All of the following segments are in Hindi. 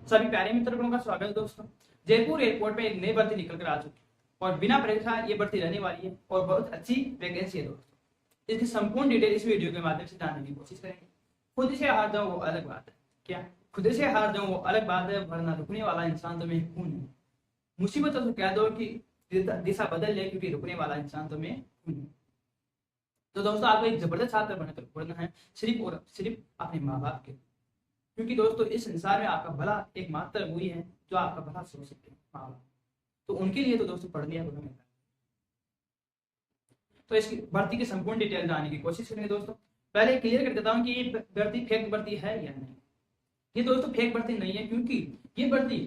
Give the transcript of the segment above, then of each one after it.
सभी प्यारे मित्रों का स्वागत है दोस्तों। जयपुर एयरपोर्ट पे एक नई भर्ती निकल कर आ चुकी है और बिना परीक्षा ये भर्ती रहने वाली है और बहुत अच्छी वैकेंसी है दोस्तों। इसकी संपूर्ण डिटेल इस वीडियो के माध्यम से जानने की कोशिश करेंगे। खुद से हार जाऊं वो अलग बात है, क्या खुद से हार जाऊं वो अलग बात है, वरना रुकने वाला इंसान तो मैं हूं नहीं। मुसीबतों से कह दो कि दिशा बदल ले, क्योंकि रुकने वाला इंसान तो मैं हूं नहीं। तो दोस्तों आपको एक जबरदस्त छात्र बनकर पढ़ना है, सिर्फ और सिर्फ अपने माँ बाप के, क्योंकि दोस्तों इस संसार में आपका भला एकमात्र वही है जो आपका भला सोच सकते हैं, माँ बाप। तो उनके लिए तो दोस्तों पढ़ लिया होगा। तो इसकी भर्ती की संपूर्ण डिटेल जानने की कोशिश करेंगे दोस्तों। पहले क्लियर कर देता हूँ कि ये भर्ती फेक भर्ती है या नहीं। ये दोस्तों फेक भर्ती नहीं है, क्योंकि ये भर्ती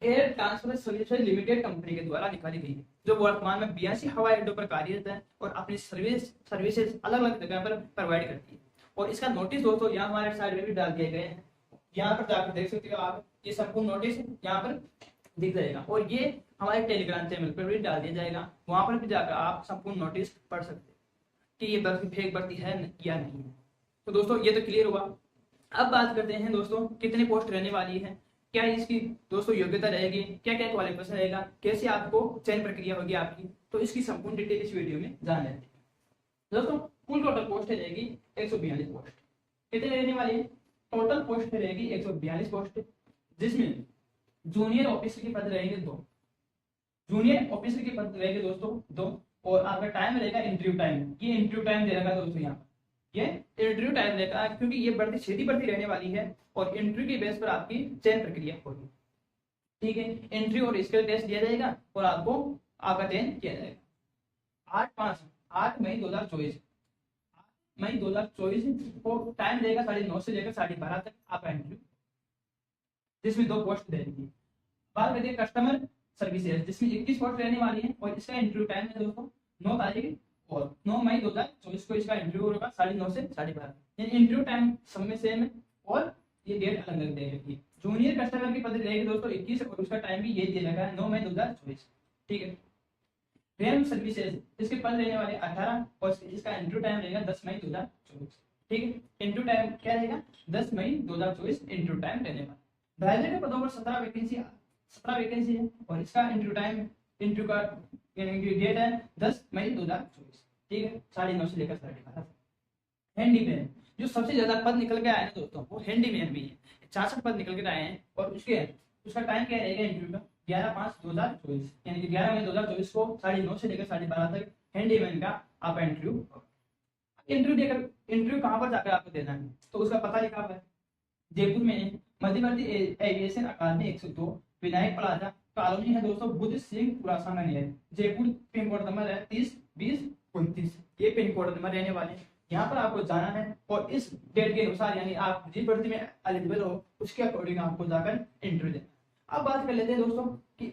air transport services limited company के द्वारा निकाली गई है, जो वर्तमान में 82 हवाई अड्डों पर कार्यरत है और अपनी सर्विसेज अलग अलग जगह पर प्रोवाइड करती है। और इसका नोटिस दोस्तों यहाँ हमारे साइड में भी डाल दिए गए हैं, यहाँ पर जाकर देख सकते हो आप। ये संपूर्ण नोटिस यहाँ पर दिख जाएगा और ये हमारे टेलीग्राम चैनल पर भी डाल दिया जाएगा, वहां पर भी जाकर आप संपूर्ण नोटिस पढ़ सकते हैं कि ये भर्ती फेक भर्ती है या नहीं है। तो दोस्तों ये तो क्लियर हुआ। अब बात करते हैं दोस्तों कितनी पोस्ट रहने वाली है, क्या इसकी दोस्तों योग्यता रहेगी, क्या क्या क्वालिफिकेशन रहेगा, कैसे आपको चयन प्रक्रिया होगी आपकी। तो इसकी संपूर्ण डिटेल इस वीडियो में जान लेते हैं दोस्तों। कुल टोटल पोस्ट रहेगी 142 पोस्ट। कितनी रहने वाली है? टोटल पोस्ट रहेगी 142 पोस्ट, जिसमें जूनियर ऑफिसर के पद रहेंगे 2। जूनियर ऑफिसर के पद रहेंगे दोस्तों 2। और आपका टाइम रहेगा इंटरव्यू टाइम। ये इंटरव्यू टाइम दे रखा दोस्तों यहाँ, ये इंटरव्यू टाइम रहेगा, क्योंकि ये भर्ती सीधी भर्ती रहने वाली है और इंटरव्यू के बेस पर आपकी चयन प्रक्रिया होगी। ठीक है, इंटरव्यू और स्किल टेस्ट दिया जाएगा और आपको आपका चयन किया जाएगा। 8 मई 2024 को टाइम रहेगा 9:30 से लेकर 12:30 तक आपका इंटरव्यू, जिसमें 2 पोस्ट रहेगी। बात करते हैं कस्टमर सर्विसेज, जिसमें 21 पोस्ट रहने वाली है और इसका इंटरव्यू टाइम है दोस्तों 9 तारीख और 9 मई 2024 को इसका इंटरव्यू होगा 9:30 से 12:30। यानी इंटरव्यू टाइम सब में सेम है और ये डेट अलग अलग दे रखी है। जूनियर कस्टमर की पद रहेगी दोस्तों 21 और उसका टाइम भी ये दे रखा है 9 मई 2024। ठीक है, रेम सर्विसेज इसके पद रहने वाले 18 और इसका इंटरव्यू टाइम रहेगा 10 मई 2024। ठीक है, इंटरव्यू टाइम क्या रहेगा? 10 मई 2024 इंटरव्यू टाइम रहने वाला। ड्राइवर के पदों पर 17 वैकेंसी है और इसका इंटरव्यू का डेट है 10 मई 2024। ठीक है, 9:30 से लेकर 12:30। हैंडीमैन, जो सबसे ज्यादा पद निकल के आए हैं दोस्तों, वो हैंडीमैन भी है। 66 पद निकल के आए हैं और उसका टाइम क्या रहेगा इंटरव्यू का? 11/5/2024, यानी कि 11 मई 2024 को 9:30 से लेकर 12:30 तक हैंडीमैन का आपका इंटरव्यू होगा। इंटरव्यू कहाँ पर जाकर आपको देना है, तो उसका पता लिखा हुआ है जयपुर में Madhyavarti aviation academy 102 Vinayak plaza colony है दोस्तों, बुद्ध सिंह पुरासाना near, Jaipur. Pin code number है 302029। ये पिन कोड नंबर रहने वाले हैं। यहाँ पर आपको जाना है और इस डेट के अनुसार, यानी आप जिस भर्ती में एलिजिबल हो उसके अकॉर्डिंग आपको जाकर इंटरव्यू देना। अब बात कर लेते हैं दोस्तों कि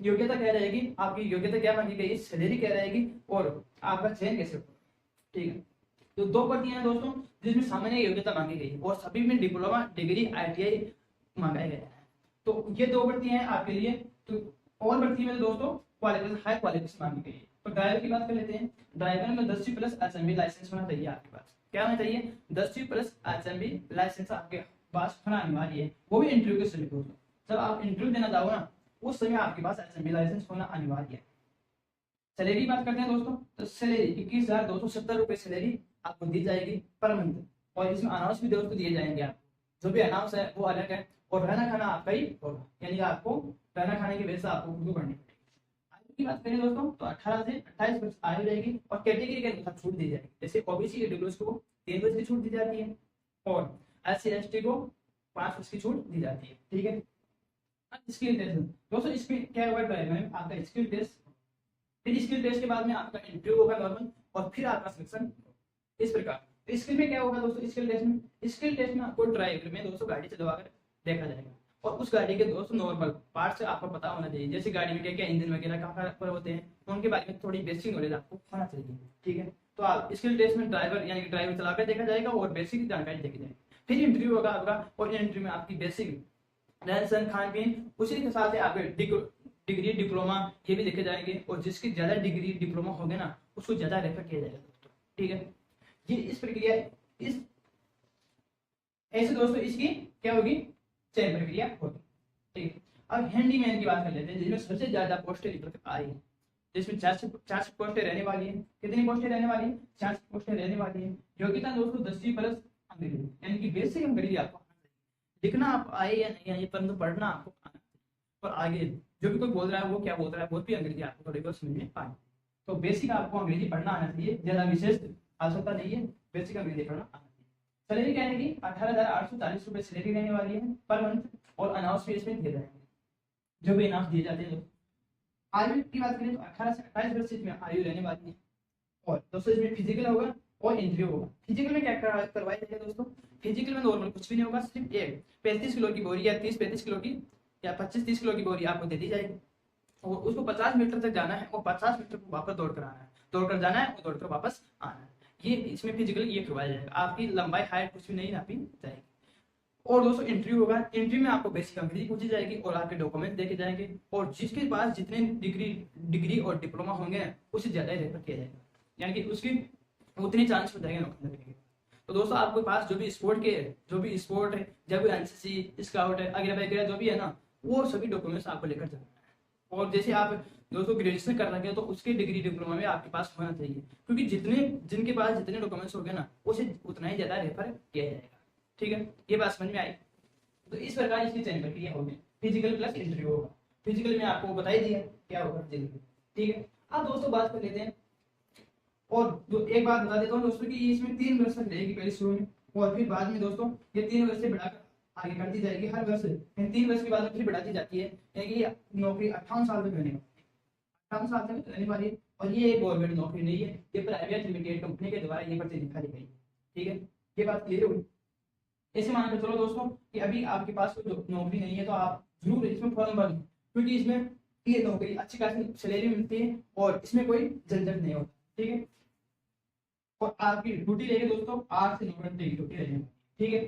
योग्यता क्या रहेगी, आपकी योग्यता क्या मांगी गई, सैलरी क्या रहेगी और आपका चयन कैसे होगा। ठीक है, तो 2 भर्तियां हैं दोस्तों जिसमें सामान्य योग्यता मांगी गई है और सभी में डिप्लोमा डिग्री ITI मांगा गया है। तो ये 2 भर्तियां हैं आपके लिए। तो और भर्ती में दोस्तों क्वालिफिकेशन, हाई क्वालिफिकेशन मांगी गई है। तो ड्राइवर की बात कर लेते हैं। ड्राइवर में 10वीं प्लस असेंबली लाइसेंस होना चाहिए आपके पास। क्या होना चाहिए? 10वीं प्लस असेंबली लाइसेंस आपके पास होना अनिवार्य है, वो भी इंटरव्यू के समय दोस्तों। जब आप इंटरव्यू देना जाओ ना, उस समय आपके पास असेंबली लाइसेंस होना अनिवार्य है। सैलरी की बात करते हैं दोस्तों, तो सैलरी 21,270 रुपए सैलरी आपको दी जाएगी पर मंथ। और इसमें अनाउंस भी दोस्तों दिए जाएंगे आपको, जो भी अनाउंस है वो अलग है और रहना खाना आपका ही होगा, यानी आपको रहना खाने की वजह से आपको खुद को करनी पड़ेगी। आयु की बात करें दोस्तों, तो 18 से 28 वर्ष आयु रहेगी और कैटेगरी के अनुसार छूट दी जाएगी। जैसे OBC EWS को 3 वर्ष की छूट दी जाती है और SC ST को 5 वर्ष की छूट दी जाती है। ठीक है, स्किल टेस्ट दोस्तों, इसमें क्या होगा? ड्राइवर आपका स्किल टेस्ट, फिर स्किल टेस्ट के बाद में आपका इंटरव्यू होगा नॉर्मल और फिर आपका सिलेक्शन इस प्रकार। तो स्किल में क्या होगा दोस्तों? स्किल टेस्ट में आपको ड्राइवर में दोस्तों गाड़ी चलवाकर देखा जाएगा और उस गाड़ी के दोस्तों नॉर्मल पार्ट्स आपको पता होना चाहिए। जैसे गाड़ी में क्या क्या इंजन वगैरह कहाँ पर होते हैं, उनके बारे में थोड़ी बेसिक नॉलेज आपको होना चाहिए। ठीक है, तो आप स्किल टेस्ट में ड्राइवर यानी कि ड्राइवर चलाकर देखा जाएगा और बेसिक जानकारी देखी जाएगी। फिर इंटरव्यू होगा आपका और इंटरव्यू में आपकी बेसिक रहन सहन खान पीन, उसी के साथ आपके डिग्री डिप्लोमा ये भी देखे जाएंगे और जिसकी ज्यादा डिग्री डिप्लोमा होगा ना उसको ज्यादा रेफर किया जाएगा दोस्तों। ठीक है, ये इस प्रक्रिया इस ऐसे दोस्तों इसकी क्या होगी? चयन प्रक्रिया होगी। अब हैंडीमैन की बात कर लेते हैं, जिसमें सबसे ज्यादा पोस्टें निकल कर आई है, जिसमें 400 पोस्टें रहने वाली है। कितनी पोस्टें रहने वाली है? 400 पोस्टें रहने वाली है। योग्यता दोस्तों 10वीं प्लस अंग्रेजी, यानी कि बेसिक अंग्रेजी आपको आना चाहिए। लिखना आप आए या नहीं आए, परंतु पढ़ना आपको आना चाहिए। और आगे जो भी कोई बोल रहा है वो क्या बोल रहा है, वो भी अंग्रेजी आपको थोड़ी बहुत समझ में आए। तो बेसिक आपको अंग्रेजी पढ़ना आना चाहिए, ज्यादा विशेष आवश्यकता नहीं है, बेसिक अंग्रेजी पढ़ना आना चाहिए। सैलरी क्या रहेगी? 18,840 रुपए सैलरी रहने वाली है पर मंथ, और अनाउंस भी इसमें दिए जाएंगे, जो भी अनाउंस दिए जाते हैं। आयु की बात करें तो 18 से 28 वर्ष इसमें आयु रहने वाली है। और दोस्तों इसमें फिजिकल होगा और इंटरव्यू होगा। फिजिकल में क्या करवाया जाएगा दोस्तों? फिजिकल में नॉर्मल कुछ भी नहीं होगा, सिर्फ एक 35 किलो की बोरी या 30-35 किलो की या 25-30 किलो की बोरी आपको दे दी जाएगी, और उसको 50 मीटर तक जाना है और 50 मीटर को वापस दौड़ कर आना है, दौड़ कर जाना है और दौड़ कर वापस आना है। ये इसमें फिजिकल ये करवाया जाएगा। आपकी लंबाई हाइट कुछ भी नहीं नापी जाएगी। और दोस्तों इंटरव्यू होगा। इंटरव्यू में आपको बेसिक अंग्रेजी पूछी जाएगी और आपके डॉक्यूमेंट देखे जाएंगे, और जिसके पास जितने डिग्री और डिप्लोमा होंगे उससे ज्यादा ही रेफर किया जाएगा, यानी कि उसकी उतने चांस हो जाएंगे नौकरी लगने के। तो दोस्तों आपके पास जो भी स्पोर्ट है, जब भी एनसीसी स्काउट है वगैरह वगैरह जो भी है ना, वो सभी डॉक्यूमेंट्स आपको लेकर जाना है। और जैसे आप दोस्तों ग्रेजुएशन कर रहे हैं तो उसके डिग्री डिप्लोमा में आपके पास होना चाहिए, क्योंकि जिनके पास जितने डॉक्यूमेंट्स हो गए ना, उसे उतना ही ज्यादा रेफर किया जाएगा। ठीक है, ये बात समझ में आई? तो इस प्रकार इसकी चयन प्रक्रिया होगी, फिजिकल प्लस इंटरव्यू होगा। फिजिकल में आपको बता ही दिया क्या होगा फिजिकल। ठीक है, अब दोस्तों बात कर लेते हैं, और एक बात बता देता हूँ दोस्तों कि इसमें 3 वर्ष तक रहेगी पहले शुरू में, और फिर बाद में दोस्तों ये 3 वर्ष से बढ़ाकर आगे करती जाएगी। हर वर्ष 3 वर्ष के बाद में फिर बढ़ाती जाती है, यानी कि नौकरी 58 साल तक रहने वाली है, 58 साल तक रहने वाली है। और ये एक गवर्नमेंट नौकरी नहीं है, ये प्राइवेट लिमिटेड कंपनी के द्वारा ये भर्ती निकाली गई। ठीक है, ये बात क्लियर हुई? ऐसे मानकर चलो दोस्तों कि अभी आपके पास कोई नौकरी नहीं है तो आप जरूर इसमें फॉर्म भर, क्योंकि इसमें ये नौकरी अच्छी खासी सैलरी मिलती है और इसमें कोई झंझट नहीं होता। ठीक है, और आपकी ड्यूटी रहेगी दोस्तों 8 से 9 घंटे की ड्यूटी रहेगी। ठीक है,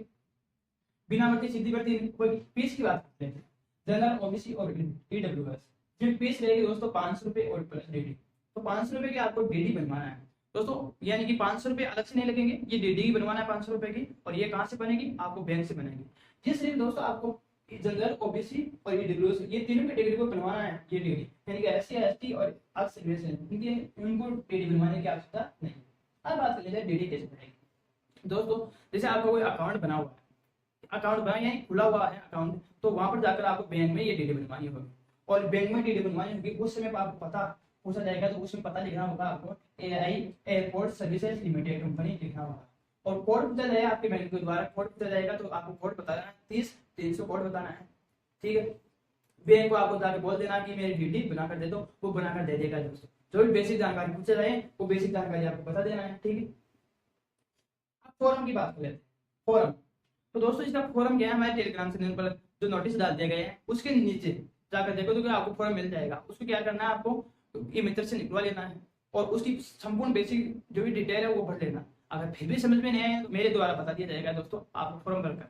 बिना भर्ती सीधी भर्ती। कोई फीस की बात करते हैं, जनरल ओबीसी और ईडब्ल्यूएस जिन फीस रहेगी दोस्तों 500 रुपए और प्लस डीडी। तो 500 रुपए की आपको डीडी बनवाना है दोस्तों, यानी कि 500 रुपए अलग से नहीं लगेंगे, ये डीडी ही बनवाना है 500 रुपए की। और ये कहाँ से बनेगी? आपको बैंक से बनेगी। ये सिर्फ दोस्तों आपको जनरल ओबीसी और ईडब्ल्यूएस ये तीनों कैटेगरी को बनवाना है ये डीडी, यानी कि एससी एसटी और एक्स सर्विस उनको डीडी बनवाने की आवश्यकता नहीं। अब बात कर लीजिए डीडी कैसे बनेगी। दोस्तों जैसे आपका कोई अकाउंट बना हुआ है, अकाउंट बना यानी खुला हुआ है अकाउंट, तो वहां पर जाकर आपको बैंक में ये डीडी बनवानी होगी। और बैंक में डीडी बनवानी होगी उस समय पर आपको पता पूछा जाएगा, तो उसमें पता लिखना होगा आपको AI airport services limited company लिखना होगा। और कोड पूछा जाएगा आपके बैंक के द्वारा, कोड पूछा जाएगा तो आपको कोड बताना है 30-300 कोड बताना है। ठीक है, बैंक को आपको जाकर बोल देना कि मेरी डीडी बना कर दे दो, वो बनाकर दे देगा। दोस्तों जो भी बेसिक जानकारी पूछा जाए वो बेसिक जानकारी आपको बता देना है। ठीक है, अब फॉर्म की बात कर लेते हैं। फॉर्म, तो दोस्तों इसका फॉर्म क्या है, हमारे टेलीग्राम चैनल पर जो नोटिस डाल दिए गए हैं उसके नीचे जाकर देखो तो आपको फॉर्म मिल जाएगा। उसको क्या करना है, आपको ई मित्र से निकलवा लेना है और उसकी संपूर्ण बेसिक जो भी डिटेल है वो भर लेना। अगर फिर भी समझ में नहीं आए तो मेरे द्वारा बता दिया जाएगा दोस्तों, आप फॉर्म भरकर।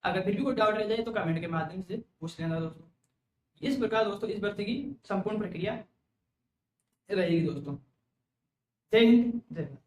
अगर फिर भी कोई डाउट रह जाए तो कमेंट के माध्यम से पूछ लेना दोस्तों। इस प्रकार दोस्तों इस भर्ती की संपूर्ण प्रक्रिया रहेगी दोस्तों। जय हिंद, जय भारत।